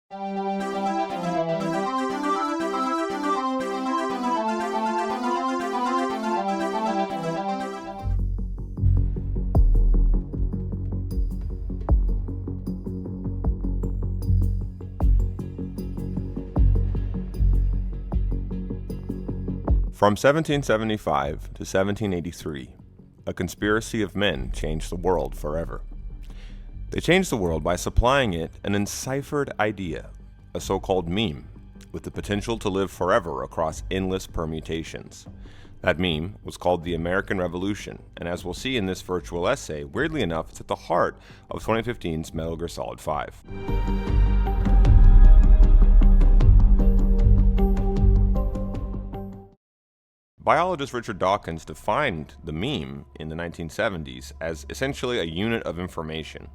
From 1775 to 1783, a conspiracy of men changed the world forever. They changed the world by supplying it an enciphered idea, a so-called meme, with the potential to live forever across endless permutations. That meme was called the American Revolution, and as we'll see in this virtual essay, weirdly enough, it's at the heart of 2015's Metal Gear Solid 5. Biologist Richard Dawkins defined the meme in the 1970s as essentially a unit of information.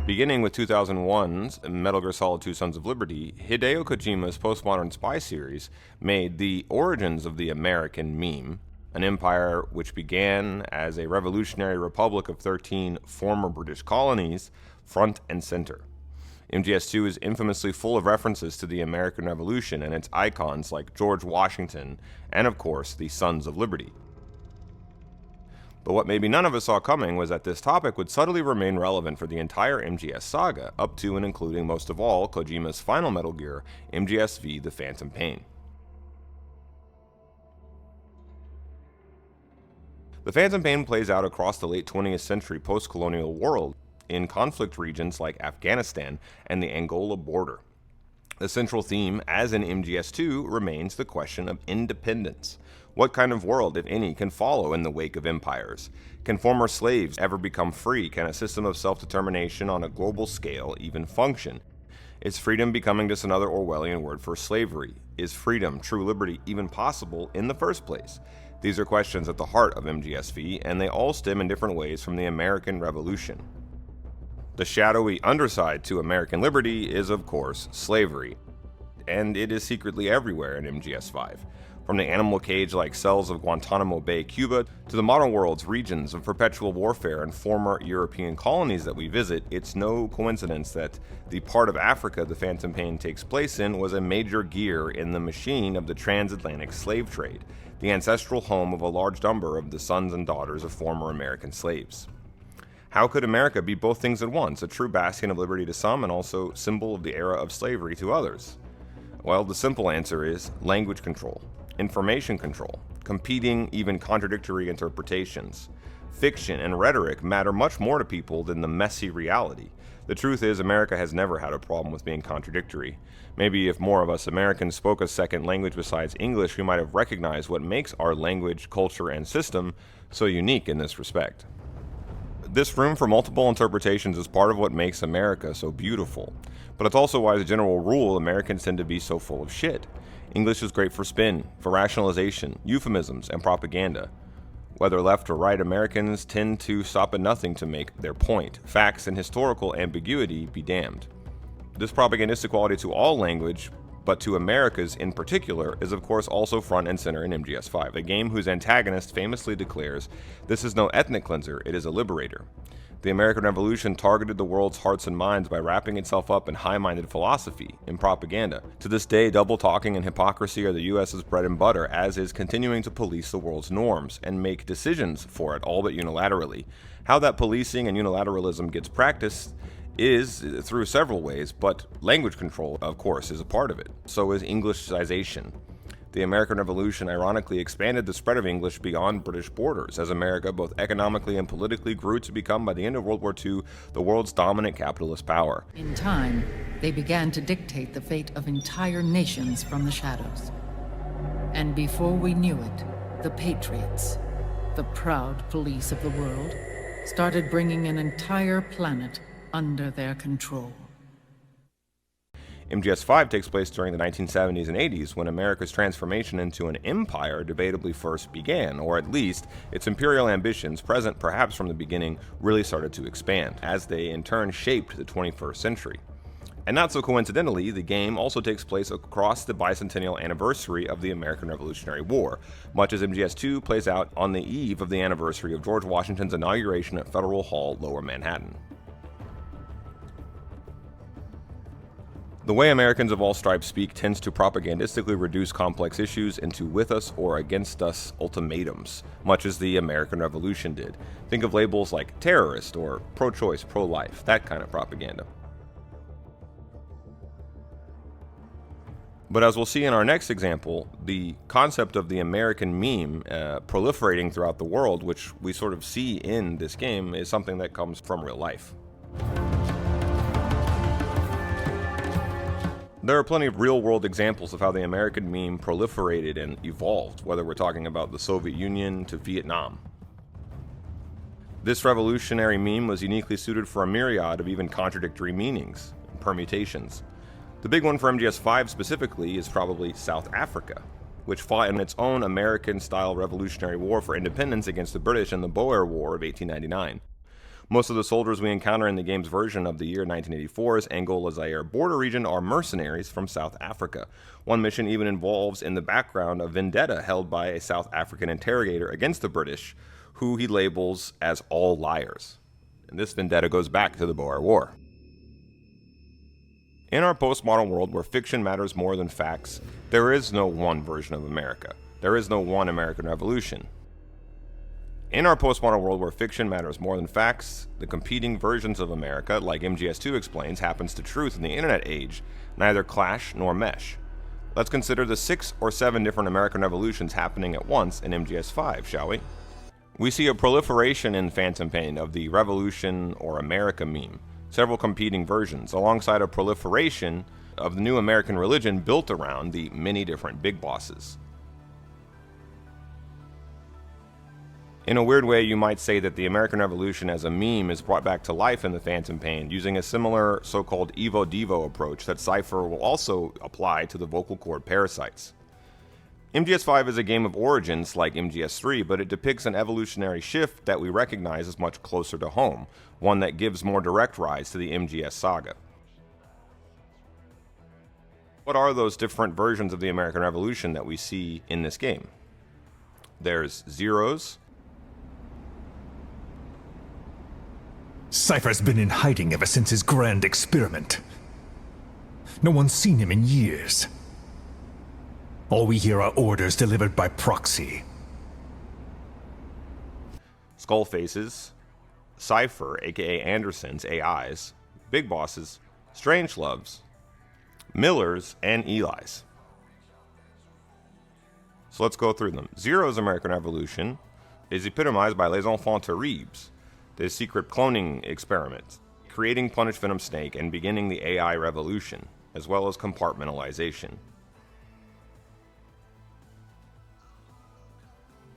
Beginning with 2001's Metal Gear Solid 2 Sons of Liberty, Hideo Kojima's postmodern spy series made the origins of the American meme, an empire which began as a revolutionary republic of 13 former British colonies, front and center. MGS2 is infamously full of references to the American Revolution and its icons like George Washington and, of course, the Sons of Liberty. But what maybe none of us saw coming was that this topic would subtly remain relevant for the entire MGS saga, up to and including most of all Kojima's final Metal Gear, MGSV: The Phantom Pain. The Phantom Pain plays out across the late 20th century post-colonial world, in conflict regions like Afghanistan and the Angola border. The central theme, as in MGS2, remains the question of independence. What kind of world, if any, can follow in the wake of empires? Can former slaves ever become free? Can a system of self-determination on a global scale even function? Is freedom becoming just another Orwellian word for slavery? Is freedom, true liberty, even possible in the first place? These are questions at the heart of MGSV, and they all stem in different ways from the American Revolution. The shadowy underside to American liberty is, of course, slavery, and it is secretly everywhere in MGS5. From the animal cage-like cells of Guantanamo Bay, Cuba, to the modern world's regions of perpetual warfare and former European colonies that we visit, it's no coincidence that the part of Africa the Phantom Pain takes place in was a major gear in the machine of the transatlantic slave trade, the ancestral home of a large number of the sons and daughters of former American slaves. How could America be both things at once, a true bastion of liberty to some and also symbol of the era of slavery to others? Well, the simple answer is language control, information control, competing, even contradictory interpretations. Fiction and rhetoric matter much more to people than the messy reality. The truth is, America has never had a problem with being contradictory. Maybe if more of us Americans spoke a second language besides English, we might have recognized what makes our language, culture, and system so unique in this respect. This room for multiple interpretations is part of what makes America so beautiful, but it's also why, as a general rule, Americans tend to be so full of shit. English is great for spin, for rationalization, euphemisms, and propaganda. Whether left or right, Americans tend to stop at nothing to make their point. Facts and historical ambiguity be damned. This propagandistic quality to all language, but to America's in particular, is of course also front and center in MGS5, a game whose antagonist famously declares, "This is no ethnic cleanser, it is a liberator." The American Revolution targeted the world's hearts and minds by wrapping itself up in high-minded philosophy, in propaganda. To this day, double-talking and hypocrisy are the US's bread and butter, as is continuing to police the world's norms and make decisions for it, all but unilaterally. How that policing and unilateralism gets practiced is through several ways, but language control, of course, is a part of it. So is Englishization. The American Revolution ironically expanded the spread of English beyond British borders, as America both economically and politically grew to become, by the end of World War II, the world's dominant capitalist power. In time, they began to dictate the fate of entire nations from the shadows. And before we knew it, the Patriots, the proud police of the world, started bringing an entire planet under their control. MGS5 takes place during the 1970s and 80s, when America's transformation into an empire debatably first began, or at least its imperial ambitions, present perhaps from the beginning, really started to expand, as they in turn shaped the 21st century. And not so coincidentally, the game also takes place across the bicentennial anniversary of the American Revolutionary War, much as MGS2 plays out on the eve of the anniversary of George Washington's inauguration at Federal Hall, Lower Manhattan. The way Americans of all stripes speak tends to propagandistically reduce complex issues into with us or against us ultimatums, much as the American Revolution did. Think of labels like terrorist or pro-choice, pro-life, that kind of propaganda. But as we'll see in our next example, the concept of the American meme proliferating throughout the world, which we sort of see in this game, is something that comes from real life. There are plenty of real-world examples of how the American meme proliferated and evolved, whether we're talking about the Soviet Union to Vietnam. This revolutionary meme was uniquely suited for a myriad of even contradictory meanings and permutations. The big one for MGS5 specifically is probably South Africa, which fought in its own American-style revolutionary war for independence against the British in the Boer War of 1899. Most of the soldiers we encounter in the game's version of the year 1984's Angola-Zaire border region are mercenaries from South Africa. One mission even involves in the background a vendetta held by a South African interrogator against the British, who he labels as all liars. And this vendetta goes back to the Boer War. In our postmodern world where fiction matters more than facts, there is no one version of America. There is no one American Revolution. In our postmodern world where fiction matters more than facts, the competing versions of America, like MGS2 explains, happens to truth in the internet age, neither clash nor mesh. Let's consider the 6 or 7 different American revolutions happening at once in MGS5, shall we? We see a proliferation in Phantom Pain of the Revolution or America meme, several competing versions, alongside a proliferation of the new American religion built around the many different big bosses. In a weird way, you might say that the American Revolution as a meme is brought back to life in the Phantom Pain using a similar so-called Evo-Devo approach that Cypher will also apply to the vocal cord parasites. MGS5 is a game of origins like MGS3, but it depicts an evolutionary shift that we recognize as much closer to home, one that gives more direct rise to the MGS saga. What are those different versions of the American Revolution that we see in this game? There's Zeros. Cypher's been in hiding ever since his grand experiment. No one's seen him in years. All we hear are orders delivered by proxy. Skull Faces, Cypher, aka Anderson's AIs, Big Bosses, Strangeloves, Millers, and Eli's. So let's go through them. Zero's American Revolution is epitomized by Les Enfants Terribles, the secret cloning experiment, creating Punished Venom Snake and beginning the AI revolution, as well as compartmentalization.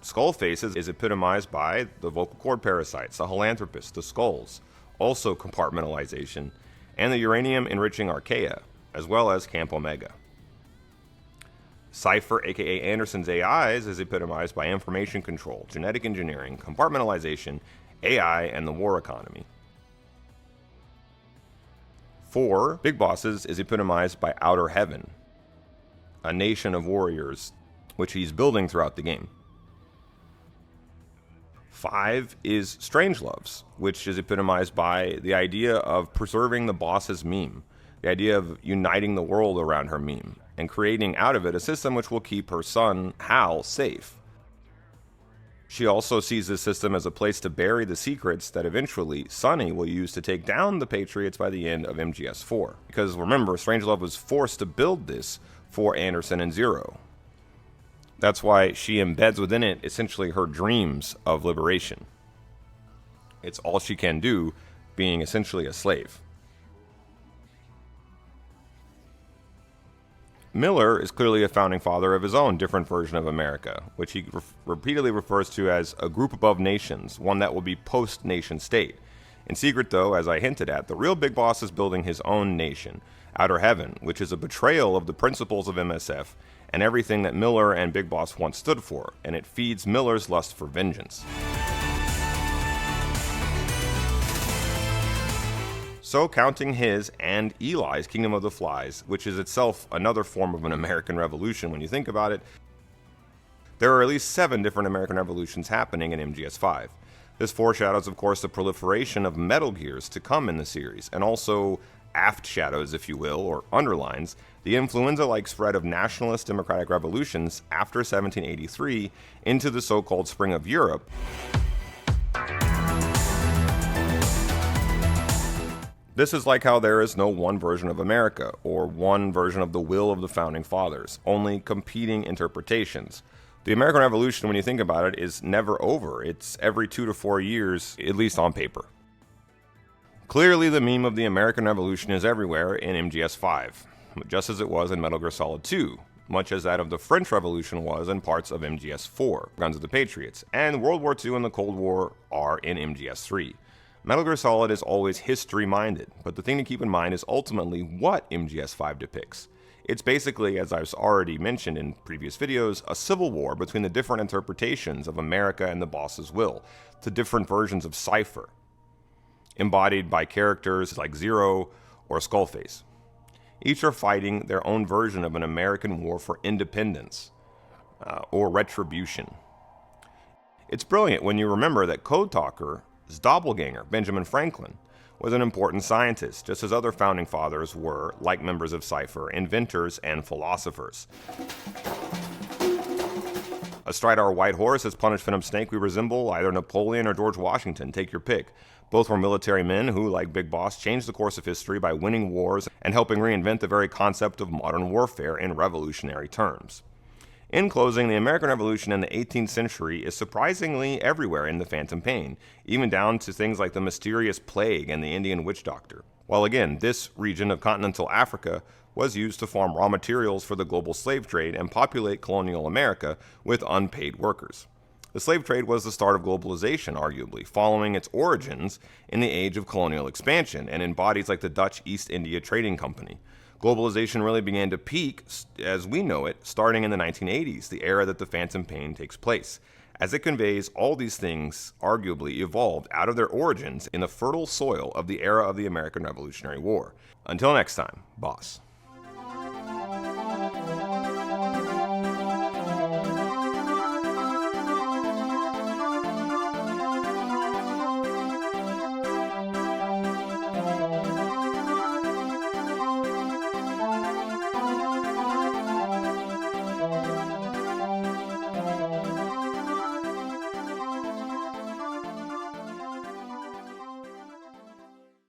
Skull Faces is epitomized by the vocal cord parasites, the Philanthropists, the Skulls, also compartmentalization, and the uranium enriching archaea, as well as Camp Omega. Cypher, aka Anderson's AIs, is epitomized by information control, genetic engineering, compartmentalization, AI, and the war economy. 4, Big Bosses is epitomized by Outer Heaven, a nation of warriors, which he's building throughout the game. 5 is Strangeloves, which is epitomized by the idea of preserving the boss's meme, the idea of uniting the world around her meme, and creating out of it a system which will keep her son, Hal, safe. She also sees this system as a place to bury the secrets that eventually Sonny will use to take down the Patriots by the end of MGS4. Because remember, Strangelove was forced to build this for Anderson and Zero. That's why she embeds within it essentially her dreams of liberation. It's all she can do, being essentially a slave. Miller is clearly a founding father of his own different version of America, which he repeatedly refers to as a group above nations, one that will be post-nation state. In secret, though, as I hinted at, the real Big Boss is building his own nation, Outer Heaven, which is a betrayal of the principles of MSF and everything that Miller and Big Boss once stood for, and it feeds Miller's lust for vengeance. So counting his and Eli's Kingdom of the Flies, which is itself another form of an American Revolution when you think about it, there are at least 7 different American Revolutions happening in MGS5. This foreshadows, of course, the proliferation of Metal Gears to come in the series, and also aft shadows, if you will, or underlines, the influenza-like spread of nationalist democratic revolutions after 1783 into the so-called Spring of Europe. This is like how there is no one version of America, or one version of the will of the Founding Fathers, only competing interpretations. The American Revolution, when you think about it, is never over. It's every 2 to 4 years, at least on paper. Clearly, the meme of the American Revolution is everywhere in MGS5, just as it was in Metal Gear Solid 2, much as that of the French Revolution was in parts of MGS4, Guns of the Patriots, and World War II and the Cold War are in MGS3. Metal Gear Solid is always history-minded, but the thing to keep in mind is ultimately what MGS5 depicts. It's basically, as I've already mentioned in previous videos, a civil war between the different interpretations of America and the boss's will, to different versions of Cypher, embodied by characters like Zero or Skullface. Each are fighting their own version of an American war for independence, or retribution. It's brilliant when you remember that Code Talker's doppelganger, Benjamin Franklin, was an important scientist, just as other founding fathers were, like members of Cypher, inventors and philosophers. Astride our white horse as Punished Venom Snake, we resemble either Napoleon or George Washington, take your pick. Both were military men who, like Big Boss, changed the course of history by winning wars and helping reinvent the very concept of modern warfare in revolutionary terms. In closing, the American Revolution in the 18th century is surprisingly everywhere in The Phantom Pain, even down to things like the mysterious plague and the Indian witch doctor. While again, this region of continental Africa was used to farm raw materials for the global slave trade and populate colonial America with unpaid workers. The slave trade was the start of globalization, arguably, following its origins in the age of colonial expansion and in bodies like the Dutch East India Trading Company. Globalization really began to peak, as we know it, starting in the 1980s, the era that The Phantom Pain takes place. As it conveys, all these things arguably evolved out of their origins in the fertile soil of the era of the American Revolutionary War. Until next time, boss.